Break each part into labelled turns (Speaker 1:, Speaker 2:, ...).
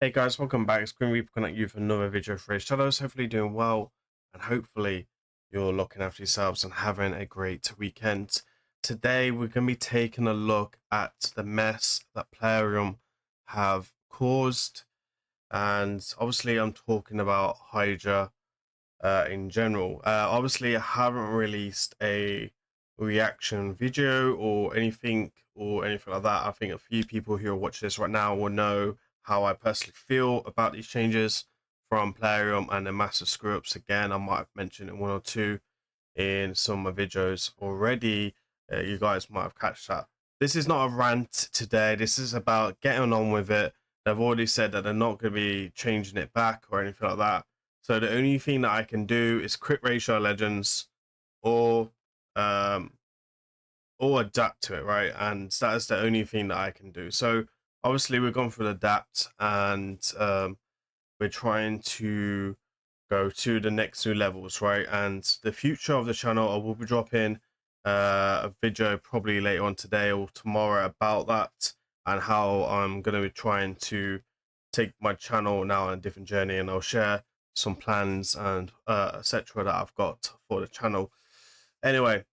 Speaker 1: Hey guys, welcome back. It's Grim Reaper connect you for another video for Raidshadowlegends. Hopefully doing well, and hopefully you're looking after yourselves and having a great weekend. Today we're going to be taking a look at the mess that Plarium have caused, and obviously I'm talking about Hydra in general. Obviously I haven't released a reaction video or anything like that. I think a few people who are watching this right now will know how I personally feel about these changes from Plarium and the massive screw ups. Again, I might have mentioned it one or two in some of my videos already. You guys might have catched that. This is not a rant today. This is about getting on with it. They've already said that they're not going to be changing it back or anything like that. So the only thing that I can do is quit Raidshadowlegends or um or adapt to it, right? And that is the only thing that I can do. So obviously we're going for the adapt, and we're trying to go to the next new levels, right? And the future of the channel, I will be dropping a video probably later on today or tomorrow about that, and how I'm going to be trying to take my channel now on a different journey, and I'll share some plans and etc that I've got for the channel. Anyway,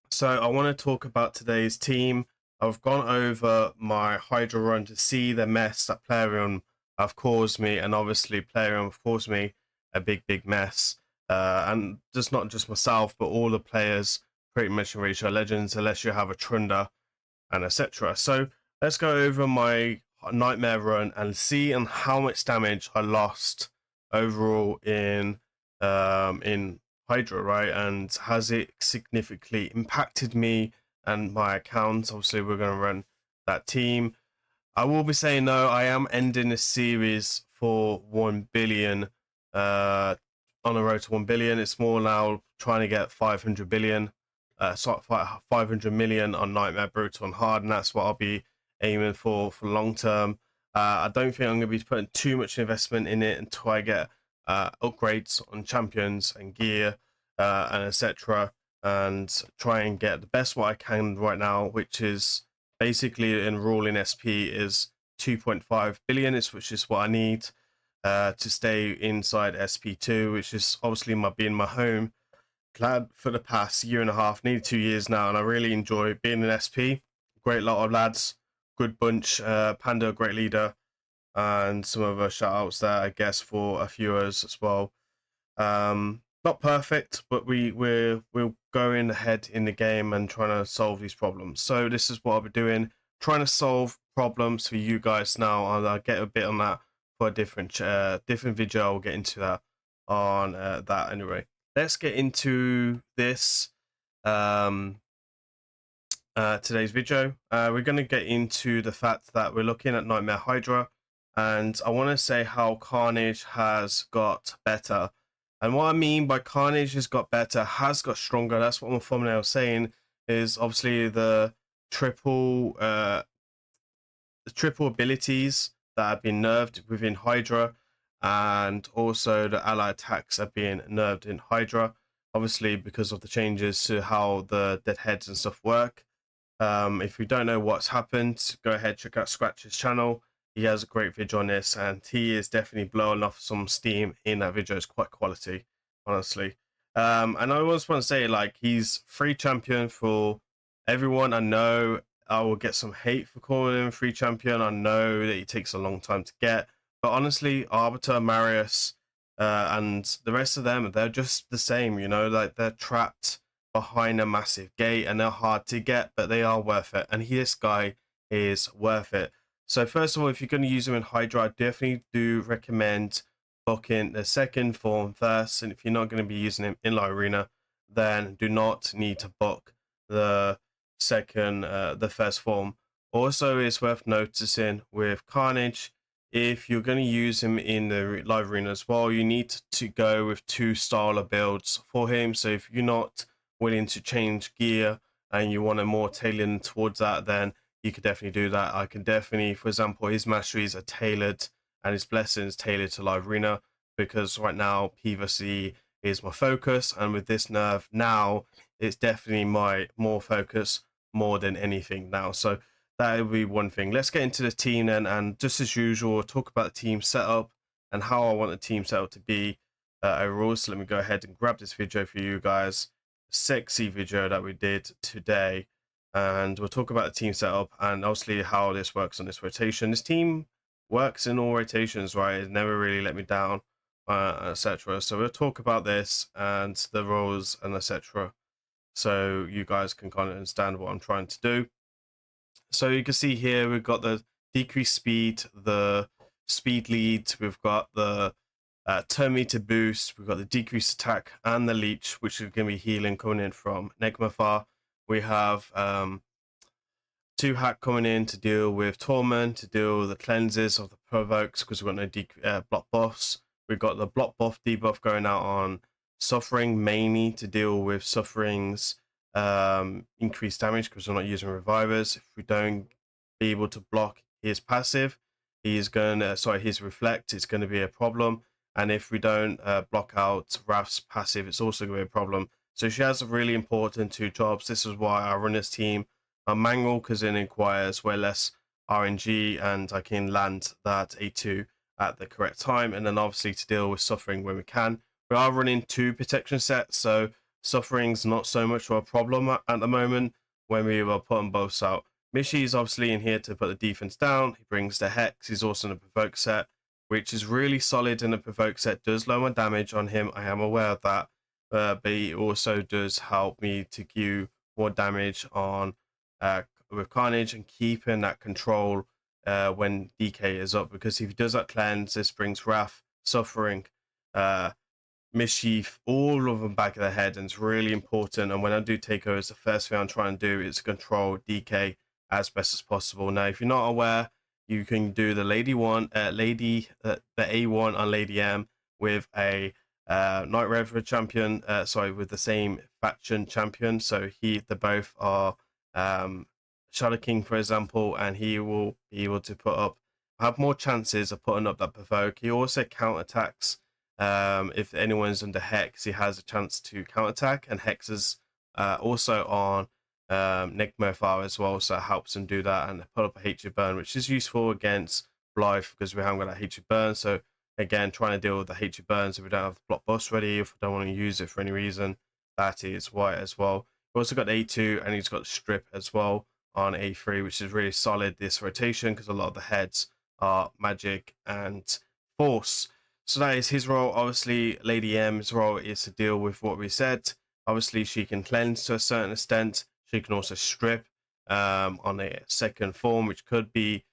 Speaker 1: so I want to talk about today's team. I've gone over my Hydra run to see the mess that Plarium have caused me, and obviously Plarium have caused me a big mess. And just not just myself, but all the players pretty much in Raidshadowlegends, unless you have a Trunda and etc. So let's go over my nightmare run and see and how much damage I lost overall in Hydra, right? And has it significantly impacted me and my accounts? Obviously, we're going to run that team. I will be saying no, I am ending this series for 1 billion, on the road to 1 billion. It's more now trying to get 500 billion, 500 million on Nightmare, Brutal, and Hard, and that's what I'll be aiming for long term. I don't think I'm going to be putting too much investment in it until I get upgrades on champions and gear and etc. And try and get the best what I can right now, which is basically enrolling SP is 2.5 billion, which is what I need to stay inside SP2, which is obviously being my home clan for the past year and a half, nearly 2 years now, and I really enjoy being an SP. Great lot of lads, good bunch. Panda, great leader, and some other shout outs there, I guess, for a few others as well. Not perfect, but we're going ahead in the game and trying to solve these problems. So this is what I'll be doing, trying to solve problems for you guys now, and I'll get a bit on that for a different video. I'll get into that on that anyway. Let's get into this today's video. We're going to get into the fact that we're looking at Nightmare Hydra, and I want to say how Carnage has got better. And what I mean by Carnage has got better, has got stronger, that's what my thumbnail is saying, is obviously the triple abilities that have been nerfed within Hydra, and also the ally attacks are being nerfed in Hydra, obviously because of the changes to how the deadheads and stuff work. If you don't know what's happened, go ahead, check out Scratch's channel. He has a great video on this, and he is definitely blowing off some steam in that video. It's quite quality, honestly. And I always want to say, like, he's free champion for everyone. I know I will get some hate for calling him free champion. I know that he takes a long time to get, but honestly, Arbiter, Marius, and the rest of them, they're just the same, you know, like they're trapped behind a massive gate and they're hard to get, but they are worth it. And this guy is worth it. So first of all, if you're going to use him in Hydra, I definitely do recommend booking the second form first. And if you're not going to be using him in La Arena, then do not need to book the the first form. Also, it's worth noticing with Carnage, if you're going to use him in the live arena as well, you need to go with 2 style of builds for him. So if you're not willing to change gear and you want a more tailored towards that, then you could definitely do that. I can definitely, for example, his masteries are tailored and his blessings tailored to live arena, because right now PvC is my focus, and with this nerf now, it's definitely my more focus more than anything now. So that would be one thing. Let's get into the team then, and just as usual, talk about the team setup and how I want the team setup to be overall. So let me go ahead and grab this video for you guys, sexy video that we did today, and we'll talk about the team setup and obviously how this works on this rotation. This team works in all rotations, right? It never really let me down, etc. So we'll talk about this and the roles and etc. So you guys can kind of understand what I'm trying to do. So you can see here we've got the decreased speed, the speed lead, we've got the turn meter boost, we've got the decreased attack and the leech, which is going to be healing coming in from NEKMO. We have TUHANRAK coming in to deal with Torment, to deal with the cleanses of the provokes, because we've got no block buffs. We've got the block buff debuff going out on Suffering, mainly to deal with Suffering's increased damage, because we're not using revivers. If we don't be able to block his passive, he's going to, his reflect, it's going to be a problem. And if we don't block out Raf's passive, it's also going to be a problem. So she has really important 2 jobs. This is why I run this team. Manual, because it requires way less RNG and I can land that A2 at the correct time, and then obviously to deal with Suffering when we can. We are running 2 protection sets, so Suffering's not so much of a problem at the moment when we were putting both out. Michi is obviously in here to put the defense down. He brings the Hex. He's also in a provoke set, which is really solid in a provoke set. Does lower damage on him, I am aware of that, but he also does help me to do more damage on with Carnage and keeping that control when DK is up, because if he does that cleanse, this brings Wrath, Suffering, Mischief, all of them back of the head, and it's really important. And when I do takeovers, the first thing I'm trying to do is control DK as best as possible. Now, if you're not aware, you can do the the A1 on Lady M with a Night Reaper champion, with the same faction champion. So they both are Shadow King, for example, and he will be able to have more chances of putting up that provoke. He also counterattacks. If anyone's under Hex, he has a chance to counterattack, and Hex is also on NEKMO as well, so it helps him do that and put up a HE burn, which is useful against Blythe because we haven't got that HE burn. So again, trying to deal with the HE burns if we don't have the block boss ready, if we don't want to use it for any reason, that is why as well. We've also got A2, and he's got the strip as well on A3, which is really solid this rotation because a lot of the heads are magic and force. So that is his role. Obviously, Lady M's role is to deal with what we said. Obviously, she can cleanse to a certain extent. She can also strip on a second form, which could be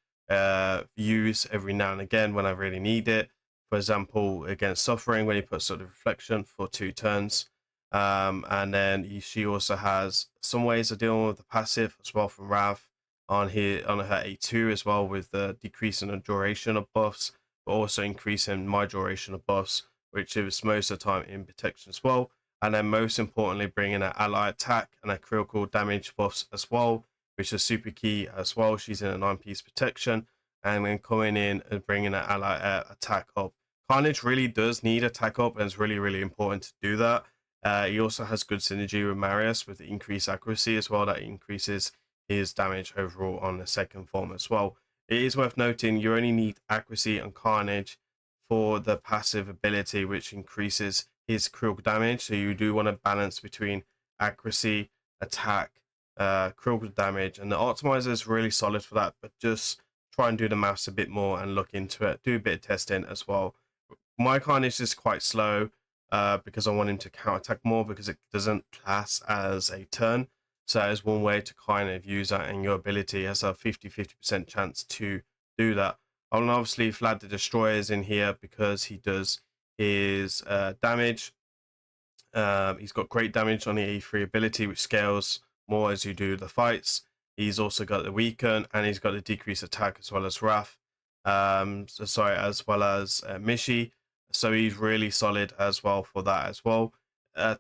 Speaker 1: used every now and again when I really need it. For example, against Suffering, when he puts sort of reflection for 2 turns. And then she also has some ways of dealing with the passive as well from Rav on her A2 as well, with the decrease in the duration of buffs, but also increasing my duration of buffs, which is most of the time in protection as well. And then most importantly, bringing an ally attack and a critical damage buffs as well, which is super key as well. She's in a 9-piece protection, and then coming in and bringing an ally attack up. Carnage really does need attack up, and it's really, really important to do that. He also has good synergy with Marius with the increased accuracy as well. That increases his damage overall on the second form as well. It is worth noting you only need accuracy and Carnage for the passive ability, which increases his critical damage. So you do want to balance between accuracy, attack, critical damage, and the optimizer is really solid for that. But just try and do the maths a bit more and look into it. Do a bit of testing as well. My Carnage is quite slow because I want him to counterattack more because it doesn't class as a turn. So that is one way to kind of use that, and your ability has a 50% chance to do that. I'll obviously flag the Destroyers in here because he does his damage. He's got great damage on the A3 ability, which scales more as you do the fights. He's also got the weaken, and he's got the decreased attack as well as Wrath. As well as Michi. So he's really solid as well for that as well.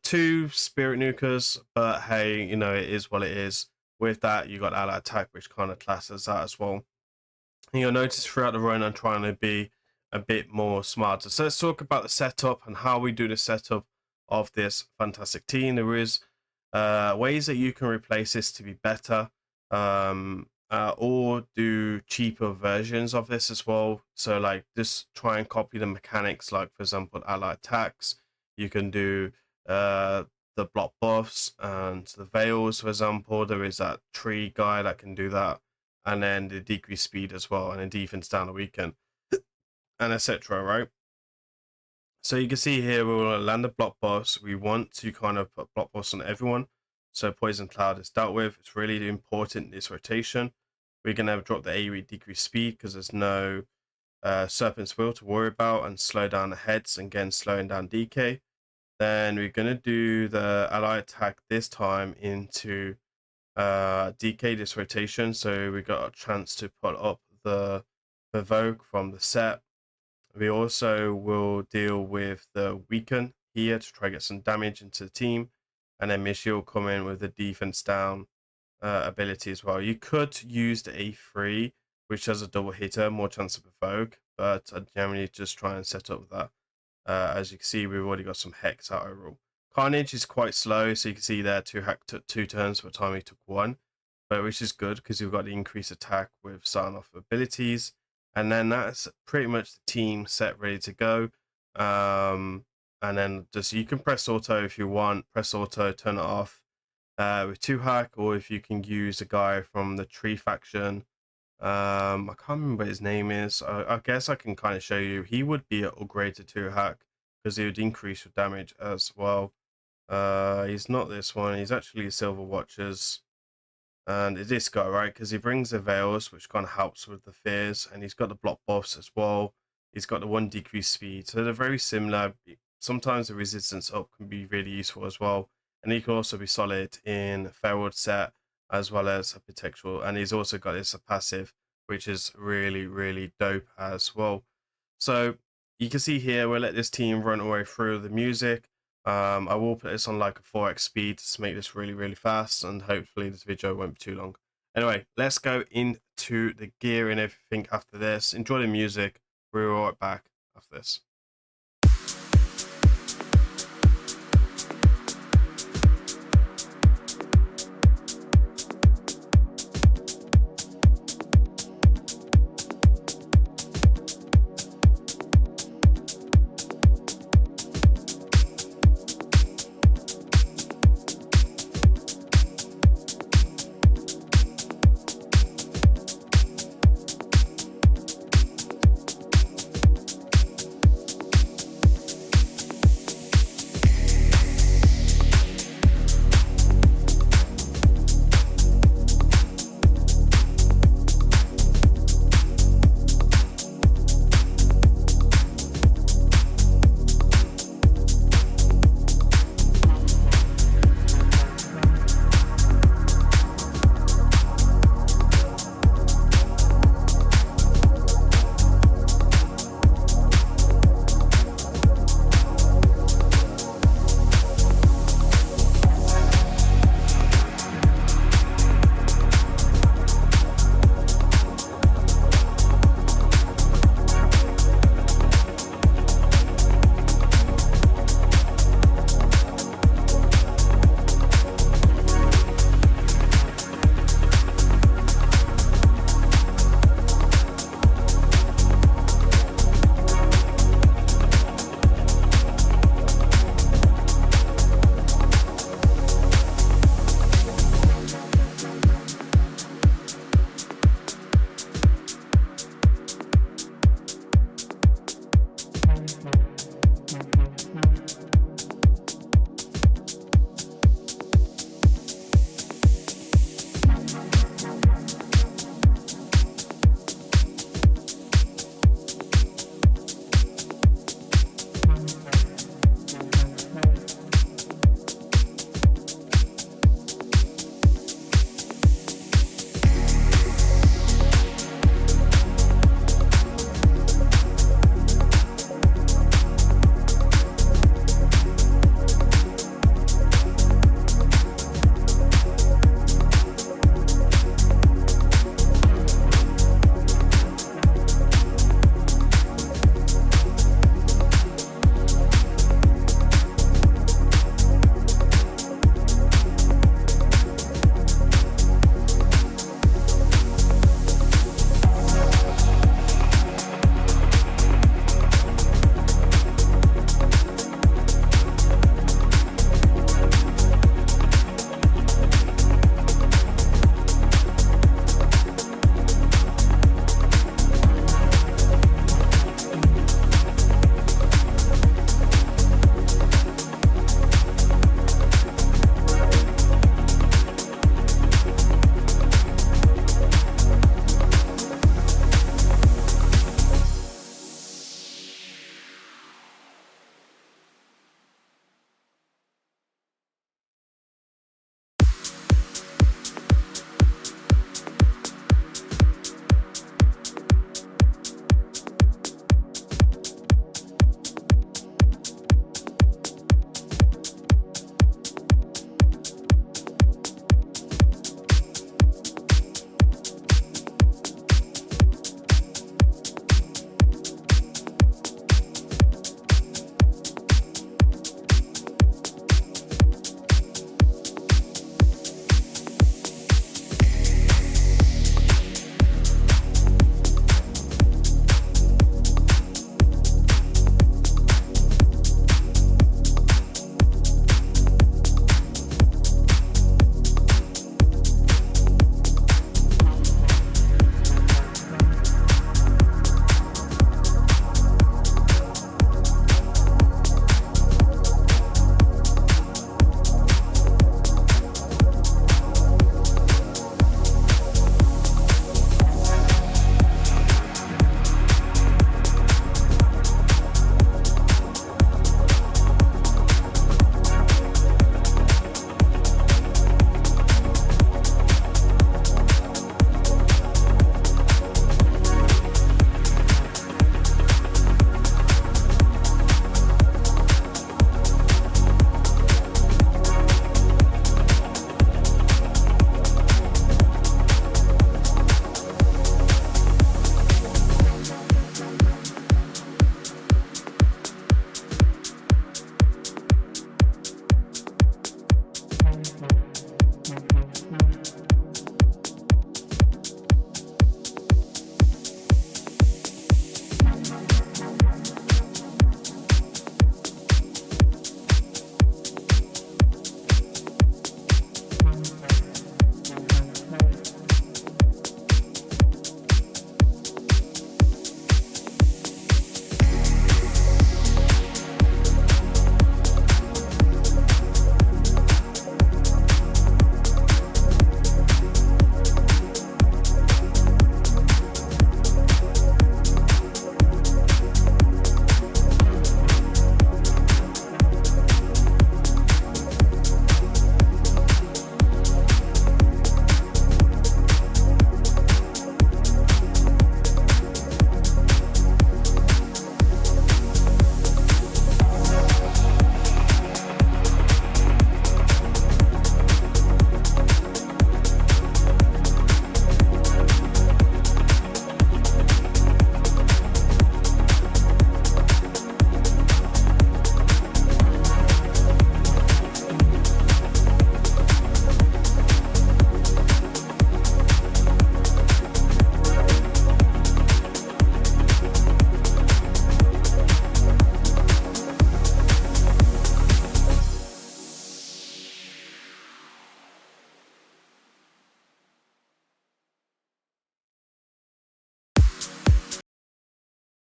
Speaker 1: 2 Spirit Nukers, but hey, you know, it is what it is. With that, you got ally attack, which kind of classes that as well. And you'll notice throughout the run, I'm trying to be a bit more smarter. So let's talk about the setup and how we do the setup of this fantastic team. There is ways that you can replace this to be better. or do cheaper versions of this as well. So like just try and copy the mechanics, like for example ally attacks. You can do the block buffs and the veils, for example. There is that tree guy that can do that, and then the decreased speed as well, and then defense down the weekend, and etc. Right? So you can see here we will land the block buffs. We want to kind of put block buffs on everyone. So poison cloud is dealt with. It's really important this rotation. We're gonna drop the AoE decrease speed because there's no serpent's wheel to worry about, and slow down the heads, and again slowing down DK. Then we're gonna do the ally attack this time into DK this rotation. So we got a chance to put up the provoke from the set. We also will deal with the weaken here to try to get some damage into the team, and then Michi will come in with the defense down ability as well. You could use the A3, which has a double hitter, more chance of provoke, but I generally just try and set up that. As you can see, we've already got some hex out overall. Carnage is quite slow, so you can see there TUHANRAK took 2 turns for time he took 1, but which is good because you've got the increased attack with starting off abilities. And then that's pretty much the team set ready to go. And then just you can press auto if you want, press auto, turn it off with TUHANRAK, or if you can use a guy from the tree faction. I can't remember what his name is. I guess I can kind of show you. He would be upgraded to TUHANRAK because he would increase your damage as well. He's not this one. He's actually Silver Watchers. And it's this guy, right? Because he brings the veils, which kind of helps with the fears, and he's got the block buffs as well. He's got the 1 decreased speed, so they're very similar. Sometimes the resistance up can be really useful as well, and he can also be solid in Fairwood set as well as a potential. And he's also got this passive, which is really, really dope as well. So you can see here we'll let this team run away through the music. I will put this on like a 4x speed to make this really, really fast, and hopefully this video won't be too long. Anyway, let's go into the gear and everything after this. Enjoy the music. We'll be right back after this.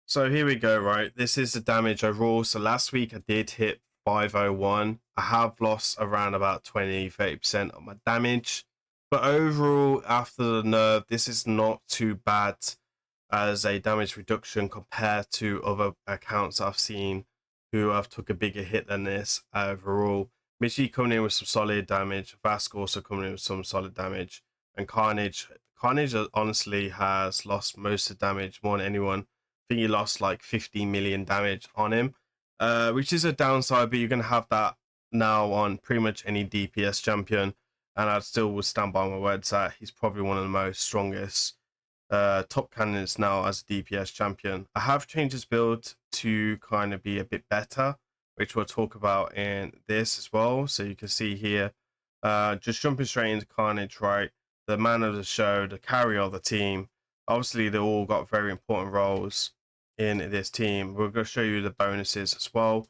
Speaker 1: So here we go, right? This is the damage overall. So last week I did hit 501. I have lost around about 20-30% of my damage. But overall, after the nerf, this is not too bad as a damage reduction compared to other accounts I've seen who have took a bigger hit than this overall. Michi coming in with some solid damage, Vask also coming in with some solid damage, and Carnage honestly has lost most of the damage more than anyone. I think he lost like 50 million damage on him, which is a downside, but you're going to have that now on pretty much any DPS champion, and I still will stand by my words that he's probably one of the most strongest top candidates now as a DPS champion. I have changed his build to kind of be a bit better, which we'll talk about in this as well. So you can see here, just jumping straight into Carnage, right? The man of the show, the carrier of the team. Obviously, they all got very important roles in this team. We're going to show you the bonuses as well.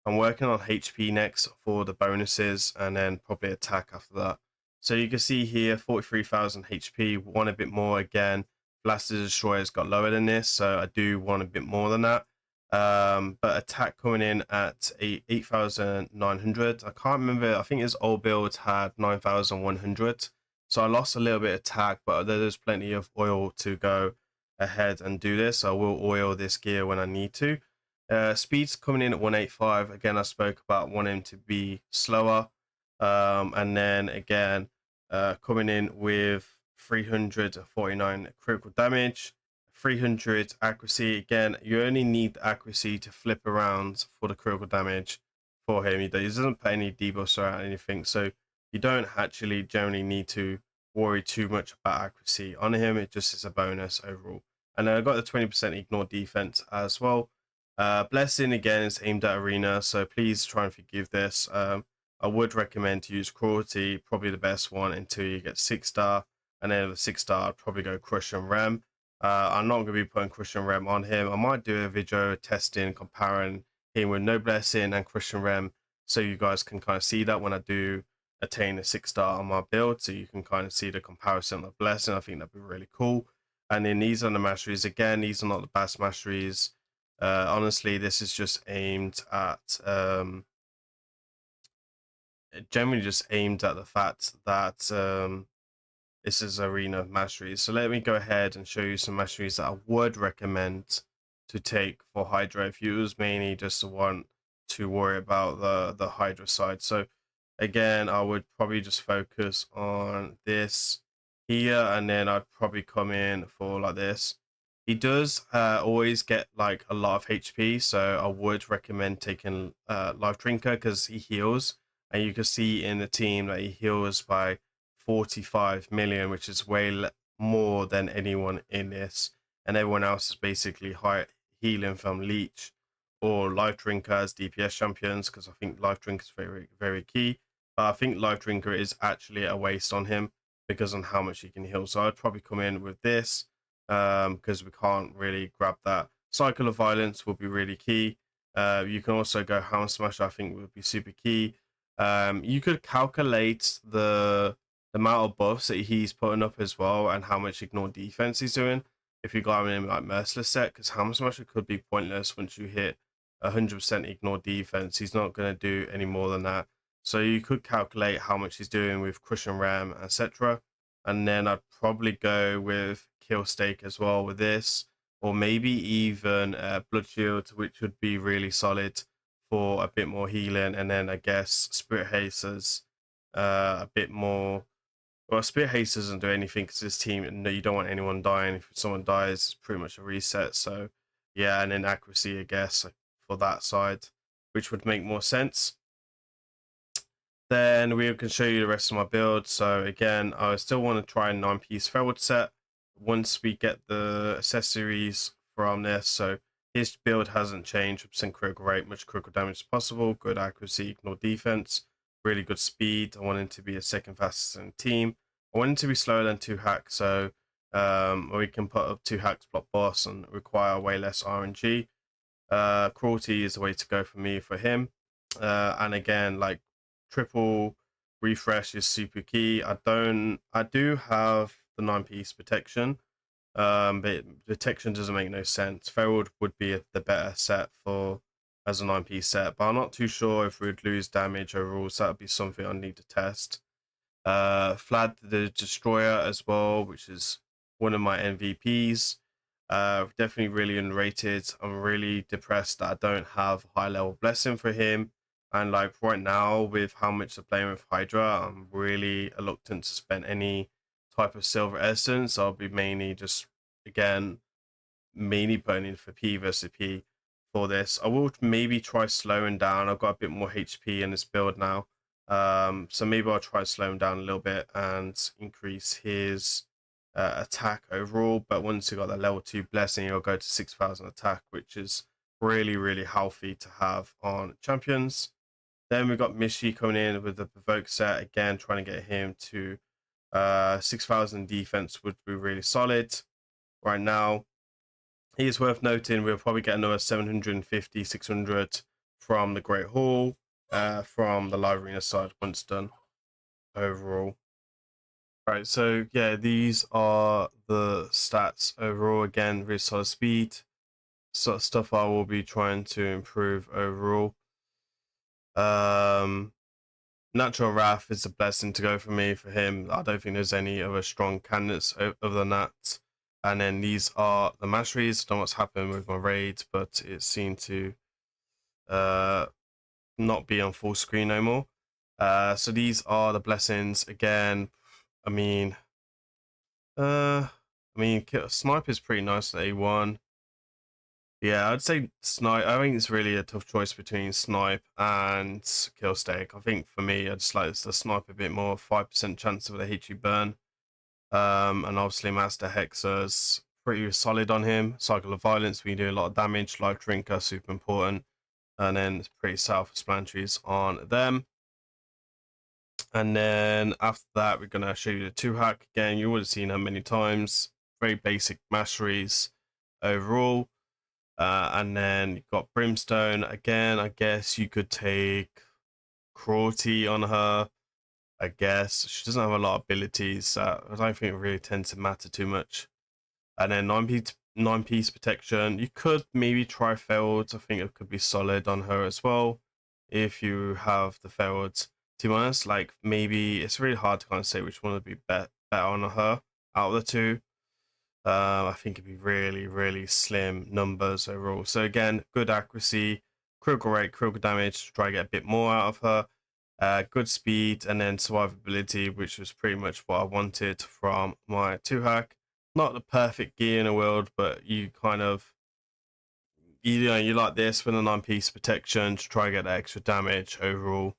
Speaker 1: I'm working on HP next for the bonuses and then probably attack after that. So you can see here, 43,000 HP, want a bit more again. Blaster Destroyer's got lower than this, so I do want a bit more than that. But attack coming in at 8,900. I can't remember, I think his old build had 9,100. So I lost a little bit of attack, but there's plenty of oil to go ahead and do this. So I will oil this gear when I need to. Speed's coming in at 185. Again, I spoke about wanting him to be slower. And then again, coming in with 349 critical damage, 300 accuracy. Again, you only need the accuracy to flip around for the critical damage for him. He doesn't put any debuffs or anything, so you don't actually generally need to worry too much about accuracy on him. It just is a bonus overall. And then I got the 20% ignore defense as well. Blessing again is aimed at arena, so please try and forgive this. I would recommend to use cruelty, probably the best one until you get 6-star, and then the 6-star I'd probably go Crush and Rem. I'm not going to be putting Crush and Rem on him. I might do a video testing, comparing him with no blessing and Crush and Rem, so you guys can kind of see that when I do attain a 6-star on my build, so you can kind of see the comparison of blessing. I think that'd be really cool. And then these are the masteries. Again, these are not the best masteries. Honestly, this is just aimed at generally just aimed at the fact that this is arena masteries. So let me go ahead and show you some masteries that I would recommend to take for Hydra if you was mainly just want to worry about the Hydra side. So again, I would probably just focus on this here, and then I'd probably come in for like this. He does always get like a lot of HP, so I would recommend taking Life Drinker because he heals, and you can see in the team that he heals by 45 million, which is way more than anyone in this, and everyone else is basically healing from Leech or Life Drinker as DPS champions, because I think Life Drinker is very, very key. But I think Life Drinker is actually a waste on him because on how much he can heal. So I'd probably come in with this because we can't really grab that. Cycle of Violence will be really key. You can also go Hound Smash, I think would be super key. You could calculate the amount of buffs that he's putting up as well and how much ignore defense he's doing if you got him in like Merciless set, because Hound Smasher could be pointless once you hit 100% ignore defense. He's not going to do any more than that. So you could calculate how much he's doing with Crush and Ram, etc. And then I'd probably go with Kill Stake as well with this, or maybe even Blood Shield, which would be really solid for a bit more healing. And then I guess Spirit Haste a bit more. Well, Spirit Haste doesn't do anything because this team, no, you don't want anyone dying. If someone dies, it's pretty much a reset. So yeah, and then accuracy, I guess, for that side, which would make more sense. Then we can show you the rest of my build. So again, I still want to try a 9-piece Ferald set once we get the accessories from this. So his build hasn't changed. % critical rate, much critical damage as possible, good accuracy, ignore defense, really good speed. I want him to be a second fastest in the team. I want him to be slower than 2 hacks, so we can put up 2 hacks block boss and require way less RNG. Cruelty is the way to go for me for him. And again, like triple refresh is super key. I do have the 9-piece protection, But detection doesn't make no sense. Ferald would be the better set for as a 9p set, but I'm not too sure if we'd lose damage overall, so that'd be something I need to test. Flad the Destroyer as well, which is one of my MVPs. Definitely really underrated. I'm really depressed that I don't have high level blessing for him. And like right now, with how much I'm playing with HYDRA, I'm really reluctant to spend any type of silver essence. I'll be mainly just again mainly putting in for P versus P for this. I will maybe try slowing down. I've got a bit more HP in this build now. So maybe I'll try slow him down a little bit and increase his attack overall. But once you got that level 2 blessing, you'll go to 6,000 attack, which is really, really healthy to have on champions. Then we got Michi coming in with the provoke set again, trying to get him to 6,000 defense would be really solid. Right now, it is worth noting we'll probably get another 750, 600 from the Great Hall, from the live arena side once done overall. Right, so yeah, these are the stats overall. Again, really solid speed, sort of stuff I will be trying to improve overall. Natural Wrath is a blessing to go for me for him. I don't think there's any other strong candidates other than that. And then these are the masteries. I don't know what's happened with my raid, but it seemed to not be on full screen no more. So these are the blessings. Again, I mean, Snipe is pretty nice at A1. Yeah, I'd say Snipe. I think it's really a tough choice between Snipe and Killstake. I think for me, I just like the Snipe a bit more, 5% chance of the HE burn. And obviously Master Hexer's pretty solid on him. Cycle of Violence, we do a lot of damage. Life Drinker, super important. And then it's pretty self-explanatory on them. And then after that, we're going to show you the TUHANRAK. Again, you would have seen her many times. Very basic masteries overall. And then you've got Brimstone. Again, I guess you could take Cruelty on her. I guess she doesn't have a lot of abilities. I don't think it really tends to matter too much. And then 9-piece protection. You could maybe try Ferald. I think it could be solid on her as well if you have the Ferald. To be honest, like maybe it's really hard to kind of say which one would be better on her out of the two. I think it'd be really, really slim numbers overall. So again, good accuracy, critical rate, critical damage to try to get a bit more out of her. Good speed, and then survivability, which was pretty much what I wanted from my TUHANRAK. Not the perfect gear in the world, but you kind of, you like this with a 9-piece protection to try to get that extra damage overall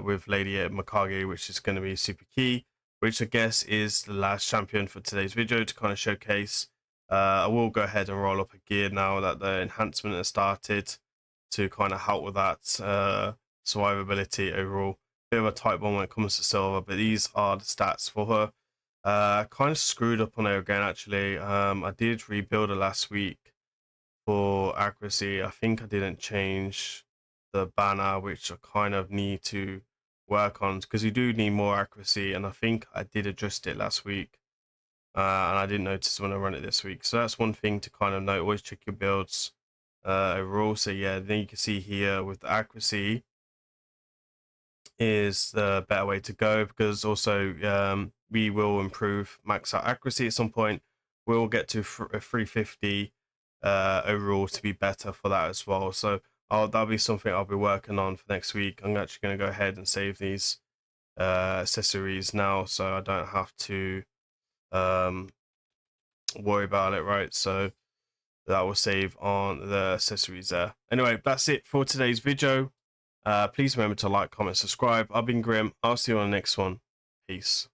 Speaker 1: with Lady MIKAGE, which is going to be super key. Which I guess is the last champion for today's video to kind of showcase. I will go ahead and roll up a gear now that the enhancement has started to kind of help with that survivability overall. Bit of a tight one when it comes to silver, but these are the stats for her. Kind of screwed up on her again actually. I did rebuild her last week for accuracy. I think I didn't change the banner, which I kind of need to work on because you do need more accuracy, and I think I did adjust it last week and I didn't notice when I run it this week. So that's one thing to kind of note. Always check your builds overall. So yeah, then you can see here with the accuracy is the better way to go, because also we will improve max out accuracy at some point. We'll get to 350 overall to be better for that as well. So that'll be something I'll be working on for next week. I'm actually going to go ahead and save these accessories now, so I don't have to worry about it, right? So that will save on the accessories there. Anyway, that's it for today's video. Please remember to like, comment, subscribe. I've been Grim. I'll see you on the next one. Peace.